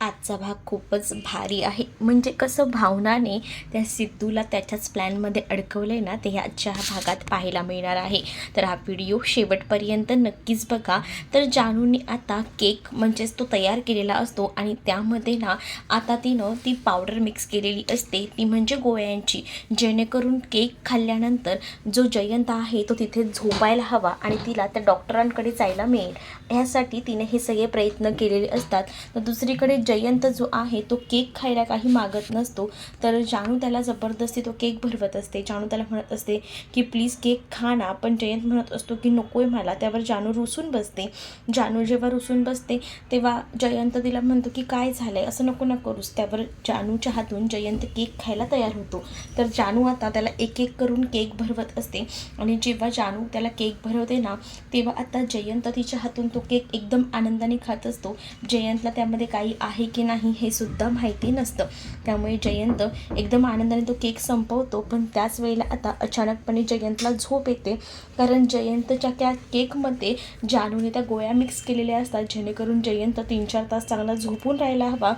आजचा भाग खूपच भारी आहे. म्हणजे कसं भावनाने त्या सिद्धूला त्याच्याच प्लॅनमध्ये अडकवलंय ना, ते आजच्या भागात पाहायला मिळणार आहे. तर हा व्हिडिओ शेवटपर्यंत नक्कीच बघा. तर जानूने आता केक म्हणजेच तो तयार केलेला असतो आणि त्यामध्ये ना आता तिनं ती पावडर मिक्स केलेली असते, ती म्हणजे गोळ्यांची, जेणेकरून केक खाल्ल्यानंतर जो जयंत आहे तो तिथे झोपायला हवा आणि तिला त्या डॉक्टरांकडे जायला मिळेल, ह्यासाठी तिने हे सगळे प्रयत्न केलेले असतात. तर दुसरीकडे जयंत जो आहे तो केक खायला काही मागत नसतो, तर जानू त्याला जबरदस्ती तो केक भरवत असते. जानू त्याला म्हणत असते की प्लीज केक खा ना, पण जयंत म्हणत असतो की नको आहे मला. त्यावर जानू रुसून बसते. जानू जेव्हा रुसून बसते तेव्हा जयंत तिला म्हणतो की काय झालं आहे, असं नको ना करूस. त्यावर जानूच्या हातून जयंत केक खायला तयार होतो. तर जानू आता त्याला एक एक करून केक भरवत असते आणि जेव्हा जानू त्याला केक भरवते ना, तेव्हा आता जयंत तिच्या हातून तो केक एकदम आनंदाने खात असतो. जयंतला त्यामध्ये काही आहे की नाही हे सुद्धा माहिती नसतं. त्यामुळे जयंत एकदम आनंदाने तो केक संपवतो. पण त्याच वेळेला आता अचानकपणे जयंतला झोप येते, कारण जयंतच्या त्या केकमध्ये जानूने त्या गोळ्या मिक्स केलेल्या असतात, जेणेकरून जयंत 3-4 तास चांगला झोपून राहायला हवा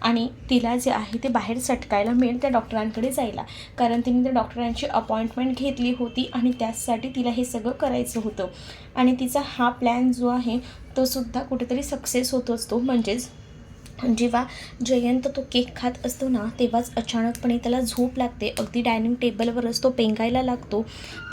आणि तिला जे आहे ते बाहेर सटकायला मिळेल त्या डॉक्टरांकडे जायला, कारण तिने त्या डॉक्टरांची अपॉइंटमेंट घेतली होती आणि त्याचसाठी तिला हे सगळं करायचं होतं. आणि तिचा हा प्लॅन जो आहे तो सुद्धा कुठेतरी सक्सेस होत असतो. म्हणजेच जेव्हा जयंत तो केक खात असतो ना, तेव्हाच अचानकपणे त्याला झोप लागते. अगदी डायनिंग टेबलवरच तो पेंगायला लागतो.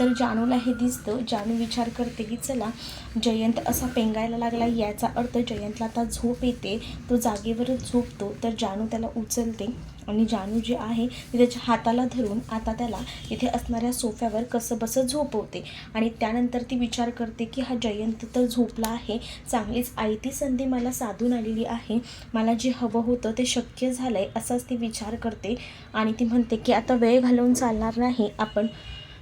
तर जानूला हे दिसतं. जानू विचार करते की चला, जयंत असा पेंगायला लागला याचा अर्थ जयंतला आता झोप येते, तो जागेवरच झोपतो. तर जानू त्याला उचलते आणि जानू जे आहे ती त्याच्या हाताला धरून आता त्याला इथे असणाऱ्या सोफ्यावर कसंबसं झोपवते. आणि त्यानंतर ती विचार करते की हा जयंत तर झोपला आहे, चांगलीच आयती संधी मला साधून आलेली आहे, मला जे हवं होतं ते शक्य झालं आहे, असाच ती विचार करते. आणि ती म्हणते की आता वेळ घालवून चालणार नाही, आपण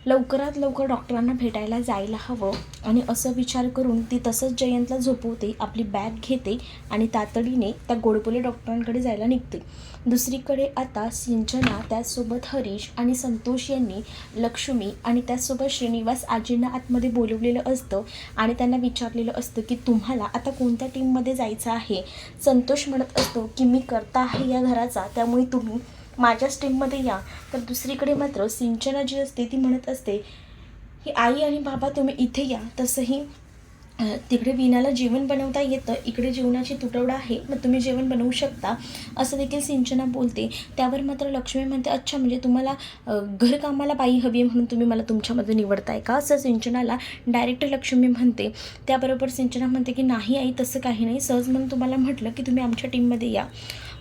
लवकरात लवकर डॉक्टरांना भेटायला जायला हवं. आणि असं विचार करून ती तसंच जयंतला झोपवते, आपली बॅग घेते आणि तातडीने त्या गोडबोले डॉक्टरांकडे जायला निघते. दुसरीकडे आता सिंचना, त्याचसोबत हरीश आणि संतोष यांनी लक्ष्मी आणि त्याचसोबत श्रीनिवास आजींना आतमध्ये बोलवलेलं असतं आणि त्यांना विचारलेलं असतं की तुम्हाला आता कोणत्या टीममध्ये जायचं आहे. संतोष म्हणत असतो की मी करता आहे या घराचा, त्यामुळे तुम्ही माझ्याच टीममध्ये या. तर दुसरीकडे मात्र सिंचना जी असते ती म्हणत असते की आई आणि बाबा तुम्ही इथे या. तसंही तिकडे वीणाला जेवण बनवता येतं, इकडे जेवणाची तुटवडा आहे, मग तुम्ही जेवण बनवू शकता, असं देखील सिंचना बोलते. त्यावर मात्र लक्ष्मी म्हणते अच्छा, म्हणजे तुम्हाला घरकामाला बाई हवी आहे म्हणून तुम्ही मला तुमच्यामध्ये निवडताय का, असं सिंचनाला डायरेक्ट लक्ष्मी म्हणते. त्याबरोबर सिंचना म्हणते की नाही आई, तसं काही नाही, सहज म्हणून तुम्हाला म्हटलं की तुम्ही आमच्या टीममध्ये या.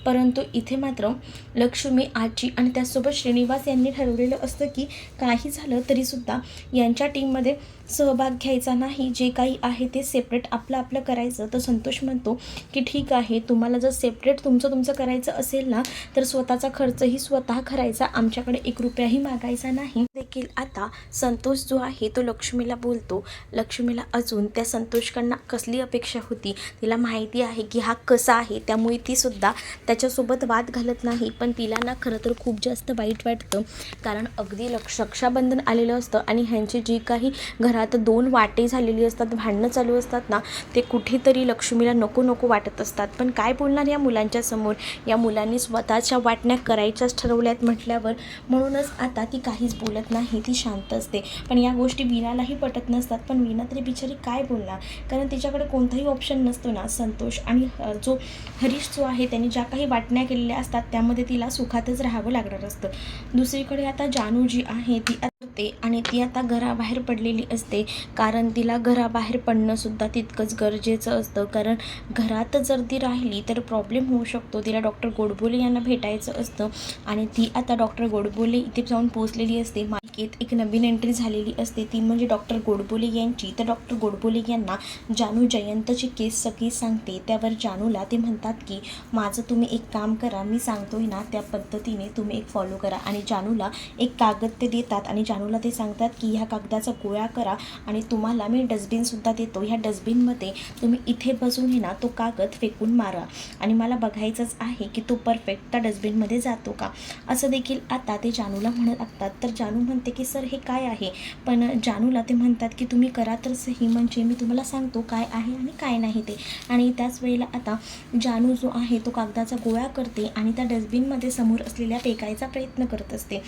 परंतु इथे मात्र लक्ष्मी आजी आणि त्याचसोबत श्रीनिवास यांनी ठरवलेलं असतं की काही झालं तरीसुद्धा यांच्या टीममध्ये सहभाग घ्यायचा नाही, जे काही आहे ते सेपरेट आपलं आपलं करायचं. तर संतोष म्हणतो की ठीक आहे, तुम्हाला जर सेपरेट तुमचं करायचं असेल ना, तर स्वतःचा खर्चही स्वतः करायचा, आमच्याकडे 1 रुपयाही मागायचा नाही. देखील आता संतोष जो आहे तो लक्ष्मीला बोलतो. लक्ष्मीला अजून त्या संतोषकडनं कसली अपेक्षा होती, तिला माहिती आहे की हा कसा आहे, त्यामुळे ती सुद्धा त्याच्यासोबत वाद घालत नाही. पण तिला ना खरं तर खूप जास्त वाईट वाटतं, कारण अगदी रक्षाबंधन आलेलं असतं आणि ह्यांची जी काही घरात 2 वाटे झालेली असतात, भांडणं चालू असतात ना, ते कुठेतरी लक्ष्मीला नको नको वाटत असतात. पण काय बोलणार या मुलांच्या समोर, या मुलांनी स्वतःच्या वाटण्या करायच्याच ठरवल्यात म्हटल्यावर, म्हणूनच आता ती काहीच बोलत नाही, ती शांत असते. पण या गोष्टी वीणालाही पटत नसतात. पण वीणा तरी बिचारी काय बोलणार, कारण तिच्याकडे कोणताही ऑप्शन नसतो ना. संतोष आणि जो हरीश जो आहे त्यांनी ज्या काही वाटण्या केलेल्या असतात त्यामध्ये तिला सुखातच राहावं लागणार असतं. दुसरीकडे आता जानू जी आहे ती आणि ती आता घराबाहेर पडलेली असते, कारण तिला घराबाहेर पडणंसुद्धा तितकंच गरजेचं असतं, कारण घरात जर ती राहिली तर प्रॉब्लेम होऊ शकतो. तिला डॉक्टर गोडबोले यांना भेटायचं असतं आणि ती आता डॉक्टर गोडबोले इथे जाऊन पोहोचलेली असते. मालिकेत एक नवीन एंट्री झालेली असते, ती म्हणजे डॉक्टर गोडबोले यांची. तर डॉक्टर गोडबोले यांना जानू जयंतची केस सगळी सांगते. त्यावर जानूला ते म्हणतात की माझं तुम्ही एक काम करा, मी सांगतोय ना त्या पद्धतीने तुम्ही एक फॉलो करा. आणि जानूला एक कागद ते देतात आणि जानूला ते सांगतात की ह्या कागदाचा गोळा करा आणि तुम्हाला मी डस्टबिनसुद्धा देतो, ह्या डस्टबिनमध्ये तुम्ही इथे बसून ना तो कागद फेकून मारा आणि मला बघायचंच आहे की तो परफेक्ट त्या डस्टबिनमध्ये जातो का, असं देखील आता ते जानूला म्हणत असतात. तर जानू म्हणते की सर हे काय आहे, पण जानूला ते म्हणतात की तुम्ही करा तर सही, म्हणजे मी तुम्हाला सांगतो काय आहे आणि काय नाही ते. आणि त्याच वेळेला आता जानू जो आहे तो कागदाचा गोळा करते आणि त्या डस्टबिनमध्ये समोर असलेल्या फेकायचा प्रयत्न करत असते.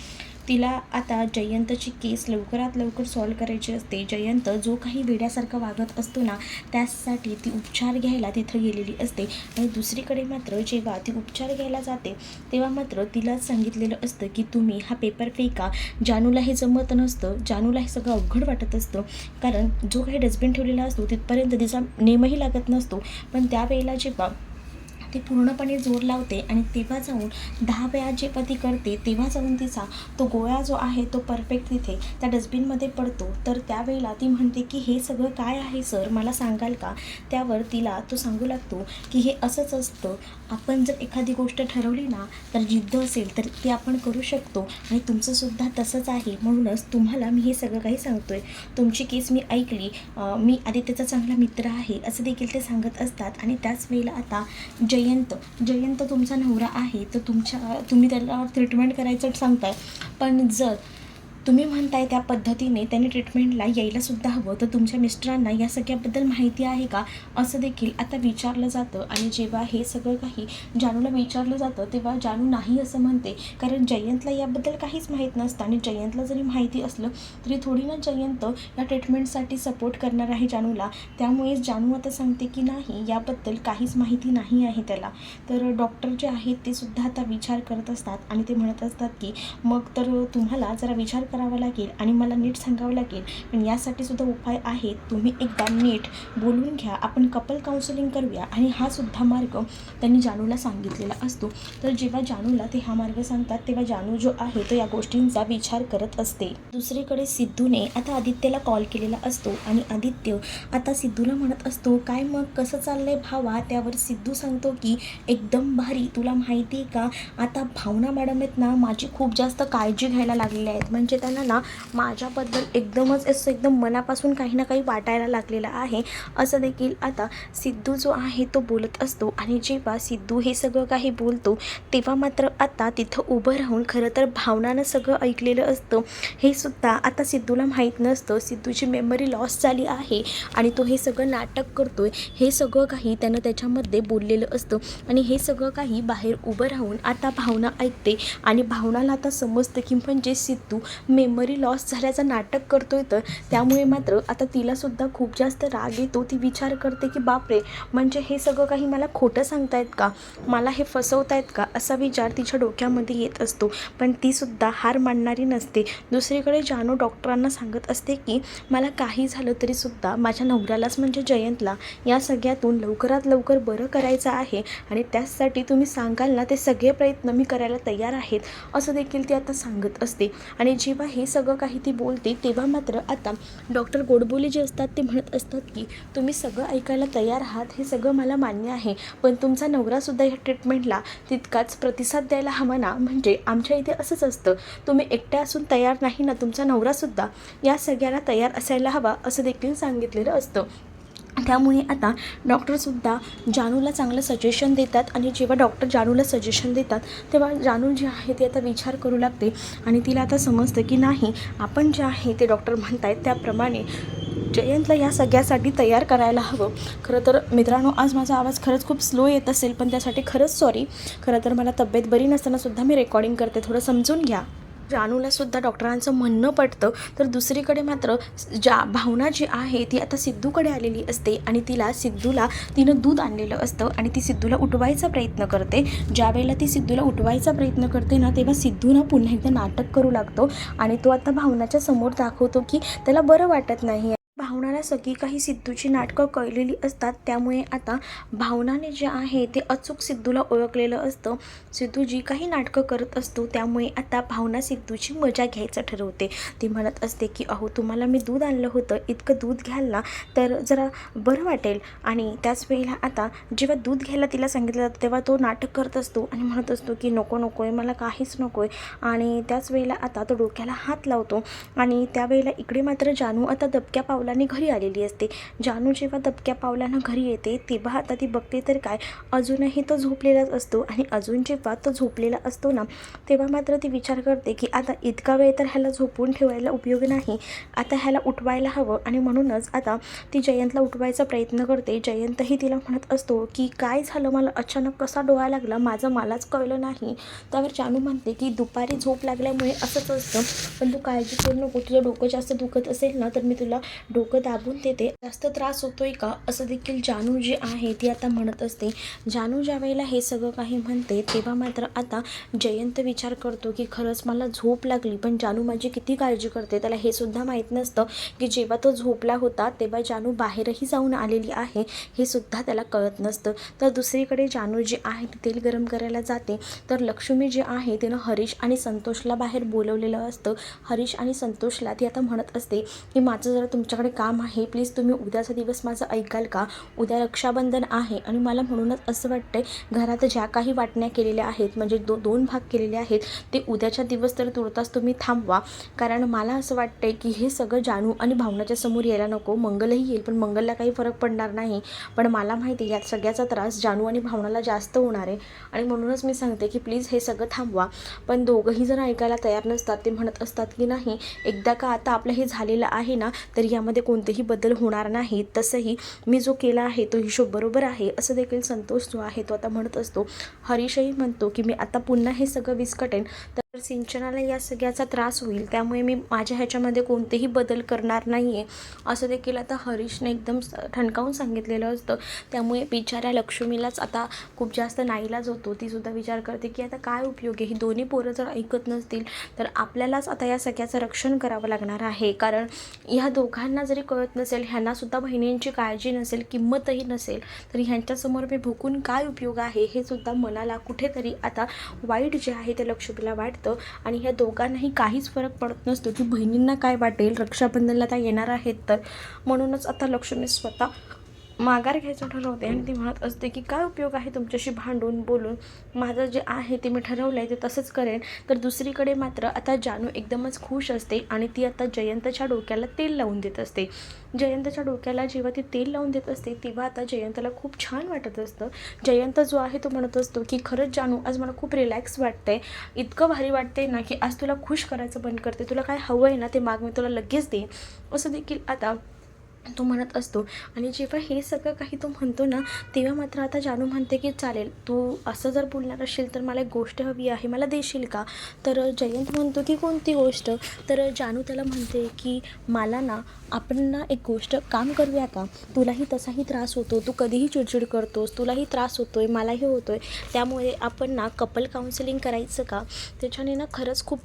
तिला आता जयंतची केस लवकरात लवकर सॉल्व करायची असते. जयंत जो काही वेड्यासारखा वागत असतो ना, त्यासाठी ती उपचार घ्यायला तिथं गेलेली असते. आणि दुसरीकडे मात्र जेव्हा ती उपचार घ्यायला जाते तेव्हा मात्र तिला सांगितलेलं असतं की तुम्ही हा पेपर फेका. जानूला हे जमत नसतं, जानूला हे सगळं अवघड वाटत असतं, कारण जो काही डस्टबिन ठेवलेला असतो तिथपर्यंत तिचा नेमही लागत नसतो. पण त्यावेळेला जेव्हा ती पूर्णपणे जोर लावते आणि तेव्हा जाऊन 10 वेळा जेव्हा ती करते तेव्हा जाऊन तिचा तो गोळा जो आहे तो परफेक्ट तिथे त्या डस्टबिनमध्ये पडतो. तर त्यावेळेला ती म्हणते की हे सगळं काय आहे सर, मला सांगाल का. त्यावर तिला तो सांगू लागतो की हे असंच असतं, आपण जर एखादी गोष्ट ठरवली ना तर जिद्द असेल तर ती आपण करू शकतो आणि तुमचंसुद्धा तसंच आहे, म्हणूनच तुम्हाला मी हे सगळं काही सांगतो आहे. तुमची केस मी ऐकली, मी आदित्यचा चांगला मित्र आहे असं देखील ते सांगत असतात. आणि त्याच वेळेला आता जयंत तुमचा नवरा आहे तर तुम्ही त्याला ट्रीटमेंट करायचं सांगताय, पण जर तुम्ही म्हणताय त्या पद्धतीने त्याने ट्रीटमेंटला यायलासुद्धा हवं, तर तुमच्या मिस्टरांना या सगळ्याबद्दल माहिती आहे का, असं देखील आता विचारलं जातं. आणि जेव्हा हे सगळं काही जानूला विचारलं जातं तेव्हा जानू नाही असं म्हणते, कारण जयंतला याबद्दल काहीच माहीत नसतं. आणि जयंतला जरी माहिती असलं तरी थोडी ना जयंत या ट्रीटमेंटसाठी सपोर्ट करणार आहे जानूला. त्यामुळे जानू आता सांगते की नाही, याबद्दल काहीच माहिती नाही आहे त्याला. तर डॉक्टर जे आहेत ते सुद्धा आता विचार करत असतात आणि ते म्हणत असतात की मग तर तुम्हाला जरा विचार करावा लागेल आणि मला नीट सांगावं लागेल, पण यासाठी सुद्धा उपाय आहेत. तुम्ही एकदा नीट बोलून घ्या, आपण कपल काउन्सिलिंग करूया. आणि हा सुद्धा मार्ग त्यांनी जानूला सांगितलेला असतो. तर जेव्हा जानूला ते हा मार्ग सांगतात तेव्हा जानू जो आहे तो या गोष्टींचा विचार करत असते. दुसरीकडे सिद्धूने आता आदित्यला कॉल केलेला असतो आणि आदित्य आता सिद्धूला म्हणत असतो काय मग कसं चाललंय भावा. त्यावर सिद्धू सांगतो की एकदम भारी, तुला माहिती आहे का आता भावना मॅडम आहेत ना माझी खूप जास्त काळजी घ्यायला लागलेल्या आहेत, म्हणजे त्यांना ना माझ्याबद्दल एकदमच असं एकदम मनापासून काही ना काही वाटायला लागलेलं आहे, असं देखील आता सिद्धू जो आहे तो बोलत असतो. आणि जेव्हा सिद्धू हे सगळं काही बोलतो तेव्हा मात्र आता तिथं उभं राहून खरं तर भावनानं सगळं ऐकलेलं असतं. हे सुद्धा आता सिद्धूला माहीत नसतं, सिद्धूची मेमरी लॉस झाली आहे आणि तो हे सगळं नाटक करतोय, हे सगळं काही त्यानं त्याच्यामध्ये बोललेलं असतं. आणि हे सगळं काही बाहेर उभं राहून आता भावना ऐकते आणि भावनाला आता समजतं की म्हणजे सिद्धू मेमरी लॉस झाल्याचं नाटक करतोय. तर त्यामुळे मात्र आता तिलासुद्धा खूप जास्त राग येतो. ती विचार करते की बापरे, म्हणजे हे सगळं काही मला खोटं सांगतायत का, मला हे फसवतायत का, असा विचार तिच्या डोक्यामध्ये येत असतो. पण तीसुद्धा हार मानणारी नसते. दुसरीकडे जानू डॉक्टरांना सांगत असते की मला काही झालं तरीसुद्धा माझ्या नवऱ्यालाच म्हणजे जयंतला या सगळ्यातून लवकरात लवकर बरं करायचं आहे आणि त्याचसाठी तुम्ही सांगाल ना ते सगळे प्रयत्न मी करायला तयार आहेत, असं देखील ती आता सांगत असते. आणि जेव्हा हे सगळं काही ती बोलते तेव्हा मात्र आता डॉक्टर गोडबोले जे असतात ते म्हणत असतात की तुम्ही सगळं ऐकायला तयार आहात, हे सगळं मला मान्य आहे, पण तुमचा नवरासुद्धा ह्या ट्रीटमेंटला तितकाच प्रतिसाद द्यायला हवा ना, म्हणजे आमच्या इथे असंच असतं, तुम्ही एकट्या असून तयार नाही ना, तुमचा नवरासुद्धा या सगळ्याला तयार असायला हवा, असं देखील सांगितलेलं असतं. त्यामुळे आता डॉक्टरसुद्धा जानूला चांगलं सजेशन देतात. आणि जेव्हा डॉक्टर जानूला सजेशन देतात तेव्हा जानू जी आहे ती आता विचार करू लागते आणि तिला आता समजतं की नाही, आपण जे आहे ते डॉक्टर म्हणतायत त्याप्रमाणे जयंतला या सगळ्यासाठी तयार करायला हवं. खरं तर मित्रांनो, आज माझा आवाज खरंच खूप स्लो येत असेल, पण त्यासाठी खरंच सॉरी. खरं तर मला तब्येत बरी नसतानासुद्धा मी रेकॉर्डिंग करते, थोडं समजून घ्या. जानूलासुद्धा डॉक्टरांचं म्हणणं पडतं. तर दुसरीकडे मात्र भावना जी आहे ती आता सिद्धूकडे आलेली असते आणि सिद्धूला तिनं दूध आणलेलं असतं आणि ती सिद्धूला उठवायचा प्रयत्न करते. ज्या वेळेला ती सिद्धूला उठवायचा प्रयत्न करते ना तेव्हा सिद्धू पुन्हा एकदा नाटक करू लागतो आणि तो आता भावनाच्या समोर दाखवतो की त्याला बरं वाटत नाही. भावनाला सगळी काही सिद्धूची नाटकं कळलेली असतात. त्यामुळे आता भावनाने जे आहे ते अचूक सिद्धूला ओळखलेलं असतं. सिद्धू जी काही नाटकं करत असतो त्यामुळे आता भावना सिद्धूची मजा घ्यायचं ठरवते. ती म्हणत असते की अहो तुम्हाला मी दूध आणलं होतं, इतकं दूध घ्याल ना तर जरा बरं वाटेल. आणि त्याच वेळेला आता जेव्हा दूध घ्यायला तिला सांगितलं जातं तेव्हा तो नाटक करत असतो आणि म्हणत असतो की नको नको आहे, मला काहीच नको आहे. आणि त्याच वेळेला आता तो डोक्याला हात लावतो आणि त्यावेळेला इकडे मात्र जानू आता दबक्या पावलाने घरी आलेली असते. जानू जेव्हा दबक्या पावलानं घरी येते तेव्हा आता ती बघते तर काय, अजूनही तो झोपलेलाच असतो. आणि अजून जेव्हा तो झोपलेला असतो ना तेव्हा मात्र ती विचार करते की आता इतका वेळ तर ह्याला झोपून ठेवायला उपयोग नाही, आता ह्याला उठवायला हवं. आणि म्हणूनच आता ती जयंतला उठवायचा प्रयत्न करते. जयंतही तिला म्हणत असतो की काय झालं, मला अचानक कसा डोळा लागला, माझं मलाच कळलं नाही. त्यावर जानू म्हणते की दुपारी झोप लागल्यामुळे असंच असतं, पण तू काळजी करू नको, तुझं डोकं जास्त दुखत असेल ना तर मी तुला डोकं दाबून देते, जास्त त्रास होतोय का, असं देखील जानू जी आहे ती आता म्हणत असते. जानू ज्या वेळेला हे सगळं काही म्हणते तेव्हा मात्र आता जयंत विचार करतो की खरंच मला झोप लागली, पण जानू माझी किती काळजी करते. त्याला हे सुद्धा माहीत नसतं की जेव्हा तो झोपला होता तेव्हा जानू बाहेरही जाऊन आलेली आहे, हे सुद्धा त्याला कळत नसतं. तर दुसरीकडे जानू जी आहे ती तेल गरम करायला जाते तर लक्ष्मी जी आहे तिनं हरीश आणि संतोषला बाहेर बोलवलेलं असतं. हरीश आणि संतोषला ती आता म्हणत असते की माझं जरा तुमच्याकडे काम आहे, प्लीज तुम्ही उद्याचा दिवस माझं ऐकाल का, उद्या रक्षाबंधन आहे आणि मला म्हणूनच असं वाटतंय घरात ज्या काही वाटण्या केलेल्या आहेत म्हणजे दोन भाग केलेले आहेत ते उद्याच्या दिवस तर तुर्तास तुम्ही थांबवा. कारण मला असं वाटतंय की हे सगळं जानू आणि भावनाच्या समोर यायला नको. मंगलही येईल पण मंगलला काही फरक पडणार नाही, पण मला माहिती आहे यात सगळ्याचा त्रास जानू आणि भावनाला जास्त होणार आहे आणि म्हणूनच मी सांगते की प्लीज हे सगळं थांबवा. पण दोघंही जण ऐकायला तयार नसतात. ते म्हणत असतात की नाही, एकदा का आता आपलं हे झालेलं आहे ना तर यामध्ये कोणतेही बदल होणार नाही, तसंही मी जो केला आहे तो हिशोब बरोबर आहे, असं देखील संतोष जो आहे तो आता म्हणत असतो. हरीशही म्हणतो की मी आता पुन्हा हे सगळं विस्कटेन तर सिंचनाला या सगळ्याचा त्रास होईल, त्यामुळे मी माझ्या ह्याच्यामध्ये कोणतेही बदल करणार नाही आहे, असं देखील आता हरीशने एकदम ठणकावून सांगितलेलं असतं. त्यामुळे बिचाऱ्या लक्ष्मीलाच आता खूप जास्त नाईलाज होतो. ती सुद्धा विचार करते की आता काय उपयोग आहे, ही दोन्ही पोरं जर ऐकत नसतील तर आपल्यालाच आता या सगळ्याचं रक्षण करावं लागणार आहे. कारण ह्या दोघांना जरी कळत नसेल, ह्यांनासुद्धा बहिणींची काळजी नसेल, किंमतही नसेल, तर ह्यांच्यासमोर मी भुकून काय उपयोग आहे, हे सुद्धा मनाला कुठेतरी आता वाईट जे आहे ते लक्ष्मीला वाटतं. आणि ह्या दोघांनाही काहीच फरक पडत नसतो की बहिणींना काय वाटेल, रक्षाबंधनला त्या येणार आहेत तर. म्हणूनच आता लक्ष्मी स्वतः माघार घ्यायचं ठरवते आणि ती म्हणत असते की काय उपयोग आहे तुमच्याशी भांडून बोलून, माझं जे आहे ते मी ठरवलं आहे ते तसंच करेन. तर दुसरीकडे मात्र आता जानू एकदमच खुश असते आणि ती आता जयंतच्या डोक्याला तेल लावून देत असते. जयंतच्या डोक्याला जेव्हा ती तेल लावून देत असते तेव्हा आता जयंतला खूप छान वाटत असतं. जयंत जो आहे तो म्हणत असतो की खरंच जानू आज मला खूप रिलॅक्स वाटतंय, इतकं भारी वाटतंय ना की आज तुला खुश करायचं बंद करते, तुला काय हवं आहे ना ते माग, मी तुला लगेच देईन, असं देखील आता तो म्हणत असतो. आणि जेव्हा हे सगळं काही तो म्हणतो ना तेव्हा मात्र आता जानू म्हणते की चालेल, तू असं जर बोलणार असेल तर मला एक गोष्ट हवी आहे, मला देशील का. तर जयंत म्हणतो की कोणती गोष्ट. तर जानू त्याला म्हणते की मला ना आपण ना एक गोष्ट काम करूया का, तुलाही तसाही त्रास होतो, तू कधीही चिडचिड करतोस, तुलाही त्रास होतोय, मलाही होतोय, त्यामुळे आपण ना कपल काउन्सिलिंग करायचं का, त्याच्याने ना खरंच खूप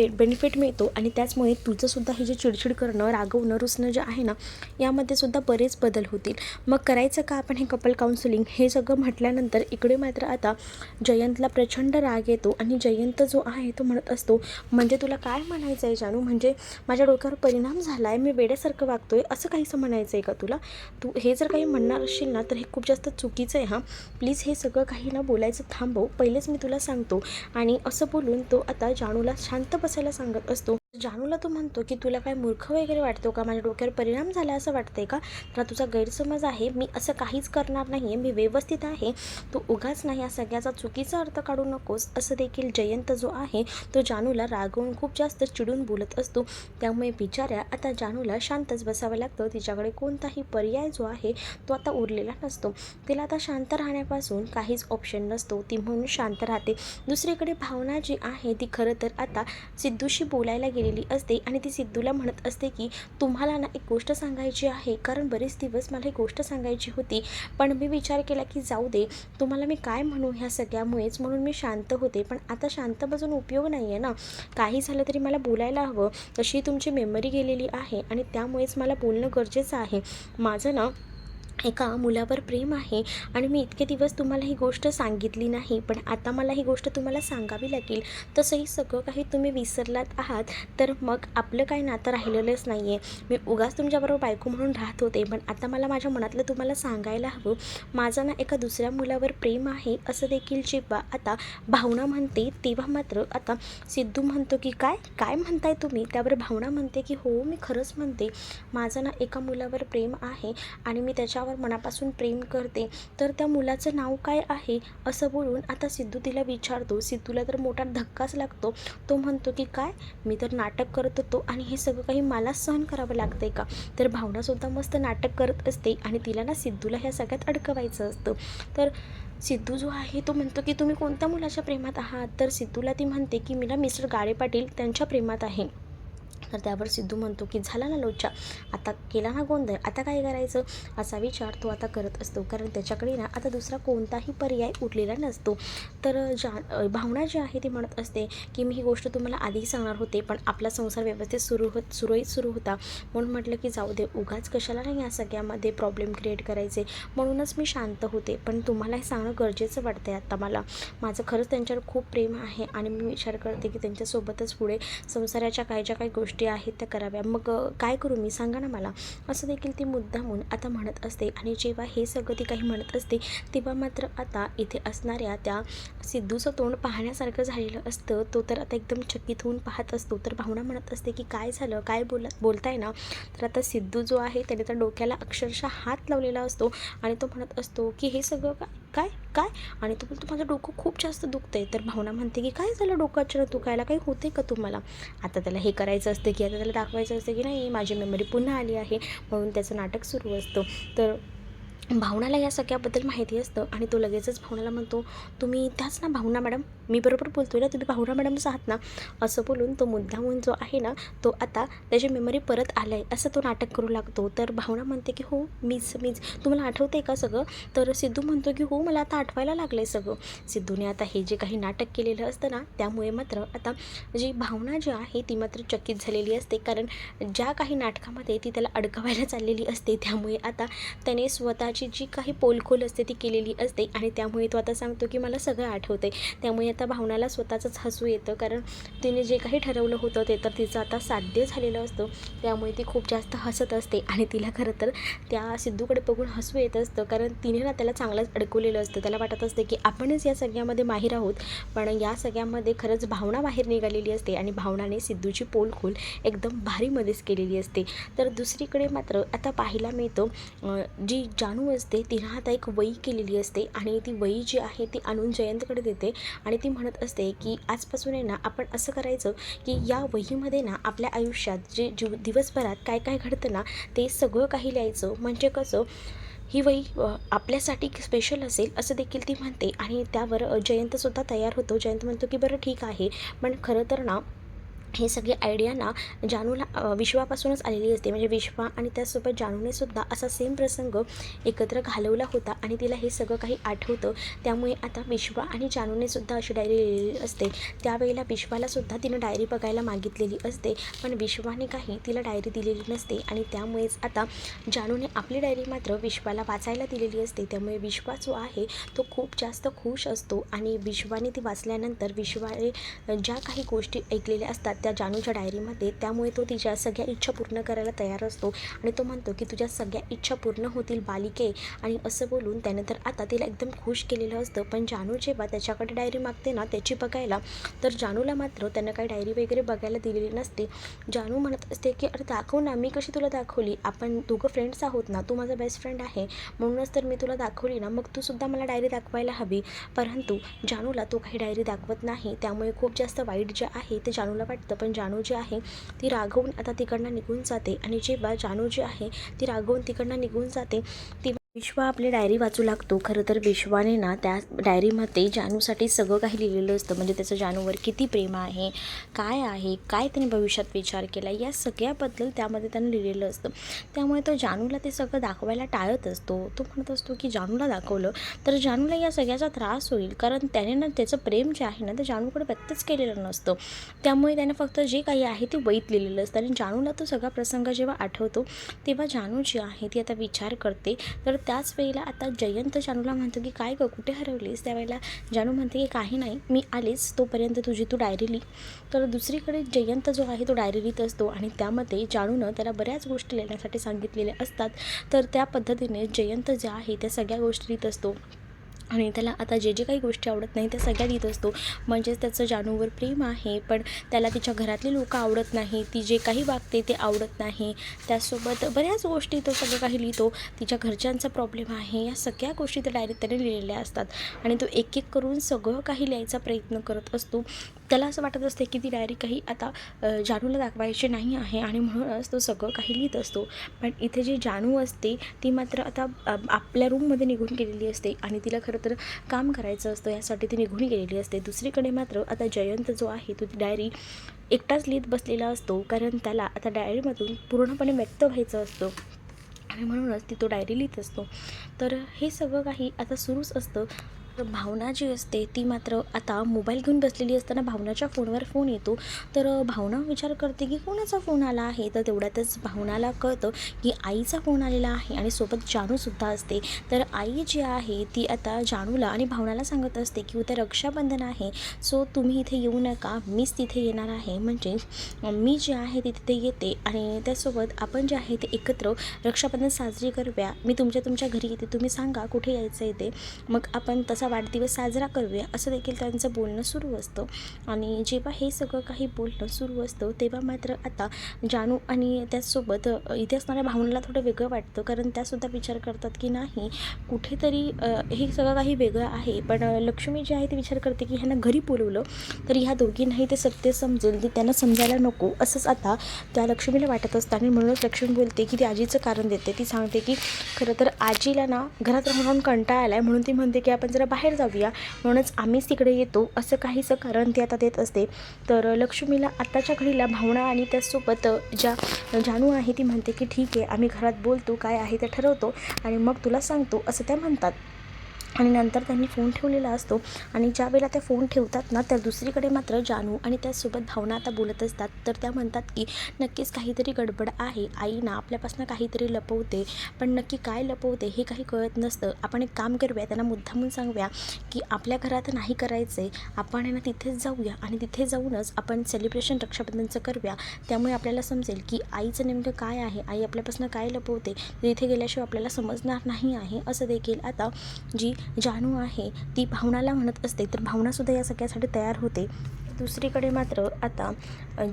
बेनिफिट मिळतो आणि त्याचमुळे तुझंसुद्धा हे जे चिडचिड करणं, रागवणं, रुसणं जे आहे ना यामध्ये सुद्धा बरेच बदल होतील, मग करायचं का आपण हे कपल काउन्सिलिंग. हे सगळं म्हटल्यानंतर इकडे मात्र आता जयंतला प्रचंड राग येतो आणि जयंत जो आहे तो म्हणत असतो म्हणजे तुला काय म्हणायचं आहे जानू, म्हणजे माझ्या डोक्यावर परिणाम झाला आहे, मी वेड्यासारखं वागतोय, असं काहीसं म्हणायचं आहे का तुला. तू हे जर काही म्हणणार असशील ना तर हे खूप जास्त चुकीचं आहे. हां प्लीज हे सगळं काही ना बोलायचं थांबव, पहिलेच मी तुला सांगतो. आणि असं बोलून तो आता जानूला शांत बसायला सांगत असतो. जानूला तो म्हणतो की तुला काय मूर्ख वगैरे वाटतो का, माझ्या डोक्यावर परिणाम झाला असं वाटतंय का, तर तुझा गैरसमज आहे, मी असं काहीच करणार नाही आहे, मी व्यवस्थित आहे, तू उगाच नाही या सगळ्याचा चुकीचा अर्थ काढू नकोस, असं देखील जयंत जो आहे तो जानूला रागवून खूप जास्त चिडून बोलत असतो. त्यामुळे बिचाऱ्या आता जानूला शांतच बसावं लागतं, तिच्याकडे कोणताही पर्याय जो आहे तो आता उरलेला नसतो. तिला आता शांत राहण्यापासून काहीच ऑप्शन नसतो, ती म्हणून शांत राहते. दुसरीकडे भावना जी आहे ती खरं तर आता सिद्धूशी बोलायला गेलेली असते आणि ती सिद्धूला म्हणत असते की तुम्हाला ना एक गोष्ट सांगायची आहे, कारण बरेच दिवस मला ही गोष्ट सांगायची होती, पण मी विचार केला की जाऊ दे, तुम्हाला मी काय म्हणू ह्या सगळ्यामुळेच, म्हणून मी शांत होते. पण आता शांत बसून उपयोग नाही आहे ना, काही झालं तरी मला बोलायला हवं. तशी तुमची मेमरी गेलेली आहे आणि त्यामुळेच मला बोलणं गरजेचं आहे. माझं ना एका मुलावर प्रेम आहे आणि मी इतके दिवस तुम्हाला ही गोष्ट सांगितली नाही, पण आता मला ही गोष्ट तुम्हाला सांगावी लागेल. तसंही सगळं काही तुम्ही विसरलात आहात, तर मग आपलं काही नातं राहिलेलंच नाही आहे. मी उगाच तुमच्याबरोबर बायको म्हणून राहत होते, पण आता मला माझ्या मनातलं तुम्हाला सांगायला हवं. माझं ना एका दुसऱ्या मुलावर प्रेम आहे असं देखील जेव्हा आता भावना म्हणते, तेव्हा मात्र आता सिद्धू म्हणतो की काय काय म्हणताय तुम्ही. त्यावर भावना म्हणते की हो, मी खरंच म्हणते, माझं ना एका मुलावर प्रेम आहे आणि मी त्याच्यावर मनापासून प्रेम करते. तर त्या मुलाचं नाव काय आहे असं बोलून आता सिद्धू तिला विचारतो. सिद्धूला तर मोठा धक्काच लागतो. तो म्हणतो की काय, मी तर नाटक करत होतो आणि हे सगळं काही मलाच सहन करावं लागतंय का. तर भावनासुद्धा मस्त नाटक करत असते आणि तिला ना सिद्धूला ह्या सगळ्यात अडकवायचं असतं. तर सिद्धू जो आहे तो म्हणतो की तुम्ही कोणत्या मुलाच्या प्रेमात आहात. तर सिद्धूला ती म्हणते की मी ना मिस्टर गाडे पाटील त्यांच्या प्रेमात आहे. तर त्यावर सिद्धू म्हणतो की झाला ना लोचा, आता केला ना गोंधळ, आता काय करायचं, असा विचार तो आता करत असतो. कारण त्याच्याकडे ना आता दुसरा कोणताही पर्याय उरलेला नसतो. तर भावना जी आहे ती म्हणत असते की मी ही गोष्ट तुम्हाला आधी सांगणार होते, पण आपला संसार व्यवस्थित सुरळीत सुरू होता, म्हणून म्हटलं की जाऊ दे, उगाच कशाला नाही या सगळ्यामध्ये प्रॉब्लेम क्रिएट करायचे, म्हणूनच मी शांत होते. पण तुम्हाला हे सांगणं गरजेचं वाटतं आहे आता मला. माझं खरंच त्यांच्यावर खूप प्रेम आहे आणि मी विचार करते की त्यांच्यासोबतच पुढे संसाराच्या ज्या काही गोष्टी आहेत त्या कराव्या. मग काय करू मी, सांगा ना मला, असं देखील ती मुद्दामून आता म्हणत असते. आणि जेव्हा हे सगळं ती काही म्हणत असते, तेव्हा मात्र आता इथे असणाऱ्या त्या सिद्धूचं तोंड पाहण्यासारखं झालेलं असतं. तो तर आता एकदम चकित होऊन पाहत असतो. तर भावना म्हणत असते की काय झालं, काय बोलताय ना. तर आता सिद्धू जो आहे त्याने तर डोक्याला अक्षरशः हात लावलेला असतो आणि तो म्हणत असतो की हे सगळं काय काय आणि तो बोलतो माझं डोकं खूप जास्त दुखतंय. तर भावना म्हणते की काय झालं डोकं अचानक दुखायला, काही होते का तुम्हाला. आता त्याला हे करायचं असतं की आता त्याला दाखवायचं असतं की नाही, माझी मेमरी पुन्हा आली आहे, म्हणून त्याचं नाटक सुरू असतं. तर भावनाला या सगळ्याबद्दल माहिती असतं आणि तो लगेचच भावनाला म्हणतो, तुम्ही त्याच ना भावना मॅडम, मी बरोबर बोलतो आहे ना, तुम्ही भावना मॅडमच आहात ना. असं बोलून तो मुद्दामून जो आहे ना, तो आता त्याची मेमरी परत आलं आहे असं तो नाटक करू लागतो. तर भावना म्हणते की हो, मीच तुम्हाला आठवतं आहे का सगळं. तर सिद्धू म्हणतो की हो, मला आता आठवायला लागलं आहे सगळं. सिद्धूने आता हे जे काही नाटक केलेलं असतं ना, त्यामुळे मात्र आता जी भावना जी आहे ती मात्र चकित झालेली असते. कारण ज्या काही नाटकामध्ये ती त्याला अडकवायला चाललेली असते, त्यामुळे आता त्याने स्वतःची जी काही पोलखोल असते ती केलेली असते आणि त्यामुळे तो आता सांगतो की मला सगळं आठवतं आहे. त्यामुळे आता भावनाला स्वतःचंच हसू येतं, कारण तिने जे काही ठरवलं होतं ते तर तिचं आता साध्य झालेलं असतं. त्यामुळे ती खूप जास्त हसत असते आणि तिला खरं तर त्या सिद्धूकडे बघून हसू येत असतं, कारण तिने ना त्याला चांगलंच अडकवलेलं असतं. त्याला वाटत असते की आपणच या सगळ्यामध्ये माहीर आहोत, पण या सगळ्यामध्ये खरंच भावना बाहेर निघालेली असते आणि भावनाने सिद्धूची पोलखोल एकदम भारीमध्येच केलेली असते. तर दुसरीकडे मात्र आता पाहायला मिळतं, जी जानू असते तिनं आता एक वही केलेली असते आणि ती वही जी आहे ती आणून जयंतकडे देते आणि ती म्हणत असते की आजपासून आहे ना, आपण असं करायचं की या वहीमध्ये ना आपल्या आयुष्यात जे दिवसभरात काय काय घडतं ना, ते सगळं काही लिहायचं. म्हणजे कसं, ही वही आपल्यासाठी स्पेशल असेल असं देखील ती म्हणते. आणि त्यावर जयंतसुद्धा तयार होतो. जयंत म्हणतो की बरं ठीक आहे, पण खरं तर ना हे सगळी आयडिया ना जानूला विश्वापासूनच आलेली असते. म्हणजे विश्वा आणि त्यासोबत जानूने सुद्धा असा सेम प्रसंग एकत्र घालवला होता आणि तिला हे सगळं काही आठवतं. त्यामुळे आता विश्वा आणि जानूने सुद्धा अशी डायरी लिहिलेली असते. त्यावेळेला विश्वालासुद्धा तिनं डायरी बघायला मागितलेली असते, पण विश्वाने काही तिला डायरी दिलेली नसते आणि त्यामुळेच आता जानूने आपली डायरी मात्र विश्वाला वाचायला दिलेली असते. त्यामुळे विश्वा जो आहे तो खूप जास्त खुश असतो आणि विश्वाने ती वाचल्यानंतर विश्वाने ज्या काही गोष्टी ऐकलेल्या असतात त्या जानूच्या डायरीमध्ये, त्यामुळे तो तिच्या सगळ्या इच्छा पूर्ण करायला तयार असतो आणि तो म्हणतो की तुझ्या सगळ्या इच्छा पूर्ण होतील बालिके. आणि असं बोलून त्यानं तर आता तिला एकदम खुश केलेलं असतं. पण जानू जेव्हा त्याच्याकडे डायरी मागते ना त्याची बघायला, तर जानूला मात्र त्यानं काही डायरी वगैरे बघायला दिलेली नसते. जानू म्हणत असते की अरे दाखव ना, मी कशी तुला दाखवली, आपण दोघं फ्रेंड्स आहोत ना, तू माझा बेस्ट फ्रेंड आहे म्हणूनच तर मी तुला दाखवली ना, मग तू सुद्धा मला डायरी दाखवायला हवी. परंतु जानूला तो काही डायरी दाखवत नाही. त्यामुळे खूप जास्त वाईट जे आहे ते जानूला वाटतं. पण जानू जी आहे ती रागवून आता तिकडनं निघून जाते आणि जेव्हा जानू जी आहे ती रागवून तिकडनं निघून जाते तेव्हा विश्वा आपली डायरी वाचू लागतो. खरं तर विश्वाने ना त्या डायरीमध्ये जानूसाठी सगळं काही लिहिलेलं असतं. म्हणजे त्याचं जानूवर किती प्रेम आहे, काय त्याने भविष्यात विचार केला, या सगळ्याबद्दल त्यामध्ये त्यानं लिहिलेलं असतं. त्यामुळे तो जानूला ते सगळं दाखवायला टाळत असतो. तो म्हणत असतो की जानूला दाखवलं तर जानूला या सगळ्याचा त्रास होईल, कारण त्याने ना त्याचं प्रेम जे आहे ना ते जानूकडे व्यक्तच केलेलं नसतं. त्यामुळे त्याने फक्त जे काही आहे ते वहीत लिहिलेलं असतं. आणि जानूला तो सगळा प्रसंग जेव्हा आठवतो तेव्हा जानू जी आहे ती आता विचार करते. तर त्याच वेळेला आता जयंत जानूला म्हणतो की काय गं, कुठे हरवलीस? त्यावेळेला जानू म्हणते की काही नाही, मी आलीच, तोपर्यंत तू डायरी लिही. तर दुसरीकडे जयंत जो आहे तो डायरी लिहित असतो आणि त्यामध्ये जानूनं त्याला बऱ्याच गोष्टी लिहिण्यासाठी सांगितलेल्या असतात. तर त्या पद्धतीने जयंत जे आहे त्या सगळ्या गोष्टी लिहित असतो आणि त्याला आता जे काही गोष्टी आवडत नाही त्या सगळ्या लिहित असतो. म्हणजेच त्याचं जानूवर प्रेम आहे, पण त्याला तिच्या घरातली लोकं आवडत नाही, ती जे काही वागते ते आवडत नाही. त्यासोबत बऱ्याच गोष्टी तो सगळं काही लिहितो. तिच्या घरच्यांचा प्रॉब्लेम आहे, या सगळ्या गोष्टी त्या डायरीत त्याने लिहिलेल्या असतात. आणि तो एक एक करून सगळं काही लिहायचा प्रयत्न करत असतो. त्याला असं वाटत असते की ती डायरी काही आता जानूला दाखवायची नाही आहे आणि म्हणूनच तो सगळं काही लिहित असतो. पण इथे जी जानू असते ती मात्र आता आपल्या रूममध्ये निघून गेलेली असते आणि तिला खरं तर काम करायचं असतं, यासाठी ती निघून गेलेली असते. दुसरीकडे मात्र आता जयंत जो आहे तो ती डायरी एकटाच लिहित बसलेला असतो, कारण त्याला आता डायरीमधून पूर्णपणे व्यक्त व्हायचं असतं आणि म्हणूनच ती तो डायरी लिहित असतो. तर हे सगळं काही आता सुरूच असतं. तर भावना जी असते ती मात्र आता मोबाईल घेऊन बसलेली असताना भावनाच्या फोनवर फोन येतो. तर भावना विचार करते की कोणाचा फोन आला आहे. तर तेवढ्यातच भावनाला कळतं की आईचा फोन आलेला आहे आणि सोबत जानूसुद्धा असते. तर आई जी आहे ती आता जानूला आणि भावनाला सांगत असते की उद्या रक्षाबंधन आहे, सो तुम्ही इथे येऊ नका, मीच तिथे येणार आहे. म्हणजे मी जे आहे ती तिथे येते आणि त्यासोबत आपण जे आहे ते एकत्र रक्षाबंधन साजरी करूया. मी तुमच्या घरी येते, तुम्ही सांगा कुठे यायचं आहे ते, मग आपण तसा वाढदिवस साजरा करूया, असं देखील त्यांचं बोलणं सुरू असतं. आणि जेव्हा हे सगळं काही बोलणं सुरू असतं तेव्हा मात्र आता जानू आणि त्याचसोबत इथे असणाऱ्या भावनेला थोडं वेगळं वाटतं, कारण त्यासुद्धा विचार करतात की नाही, कुठेतरी हे सगळं काही वेगळं आहे. पण लक्ष्मी जी आहे ती विचार करते की ह्यांना घरी बोलवलं तर ह्या दोघींनाही ते सत्य समजेल, ते त्यांना समजायला नको, असंच आता त्या लक्ष्मीला वाटत असतं. आणि म्हणूनच लक्ष्मी बोलते की ती आजीचं कारण देते. ती सांगते की खरं तर आजीला ना घरात राहून कंटाळा आला आहे, म्हणून ती म्हणते की आपण जरा बाहेर जाऊया, म्हणूनच आम्हीच तिकडे येतो, असं काहीसं कारण ती आता देत असते. तर लक्ष्मीला आत्ताच्या घडीला भावना आणि त्याचसोबत जानू आहे ती म्हणते की ठीक आहे, आम्ही घरात बोलतो, काय आहे ते ठरवतो आणि मग तुला सांगतो, असं त्या म्हणतात. आणि नंतर त्यांनी फोन ठेवलेला असतो. आणि ज्या वेळेला त्या फोन ठेवतात ना, तर दुसरीकडे मात्र जानू आणि त्याचसोबत भावना आता बोलत असतात. तर त्या म्हणतात की नक्कीच काहीतरी गडबड आहे, आई ना आपल्यापासून काहीतरी लपवते, पण नक्की काय लपवते हे काही कळत नसतं. आपण एक काम करूया, त्यांना मुद्दामून सांगूया की आपल्या घरात नाही करायचं आहे, आपण आहे ना तिथेच जाऊया आणि तिथे जाऊनच आपण सेलिब्रेशन रक्षाबंधनचं करूया. त्यामुळे आपल्याला समजेल की आईचं नेमकं काय आहे, आई आपल्यापासून काय लपवते, तिथे गेल्याशिवाय आपल्याला समजणार नाही आहे, असं देखील आता जी जानू आहे ती भावनाला म्हणत असते. तर भावनासुद्धा या सगळ्यासाठी तयार होते. दुसरीकडे मात्र आता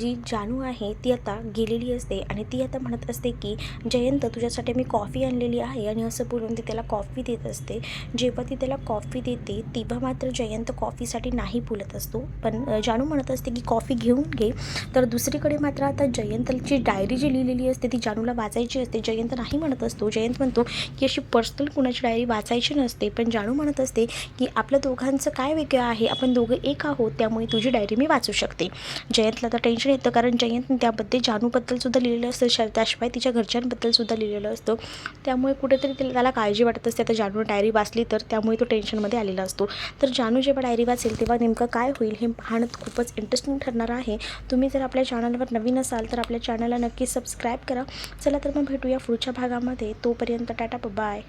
जी जानू आहे ती आता गेलेली असते आणि ती आता म्हणत असते की जयंत, तुझ्यासाठी मी कॉफी आणलेली आहे, आणि असं बोलून ती त्याला कॉफी देत असते. जेव्हा ती त्याला कॉफी देते तेव्हा मात्र जयंत कॉफीसाठी नाही बोलत असतो, पण जानू म्हणत असते की कॉफी घेऊन घे. तर दुसरीकडे मात्र आता जयंतची डायरी जी लिहिलेली असते ती जानूला वाचायची असते. जयंत नाही म्हणत असतो. जयंत म्हणतो की अशी पर्सनल कुणाची डायरी वाचायची नसते, पण जानू म्हणत असते की आपल्या दोघांचं काय वेगळं आहे, आपण दोघं एक आहोत, त्यामुळे तुझी डायरी मी वाचू शकते. जयंतला तर टेन्शन येतं, कारण जयंतने त्याबद्दल जानूबद्दलसुद्धा लिहिलेलं असतं, त्याशिवाय तिच्या घरच्यांबद्दलसुद्धा लिहिलेलं असतं. त्यामुळे कुठेतरी त्याला काळजी वाटत असते. आता जानू डायरी वाचली तर त्यामुळे तो टेन्शनमध्ये आलेला असतो. तर जानू जेव्हा डायरी वाचेल तेव्हा नेमकं काय होईल हे पाहणं खूपच इंटरेस्टिंग ठरणार आहे. तुम्ही जर आपल्या चॅनलवर नवीन असाल तर आपल्या चॅनलला नक्की सबस्क्राईब करा. चला तर मग भेटूया पुढच्या भागामध्ये. तोपर्यंत टाटा, बाय.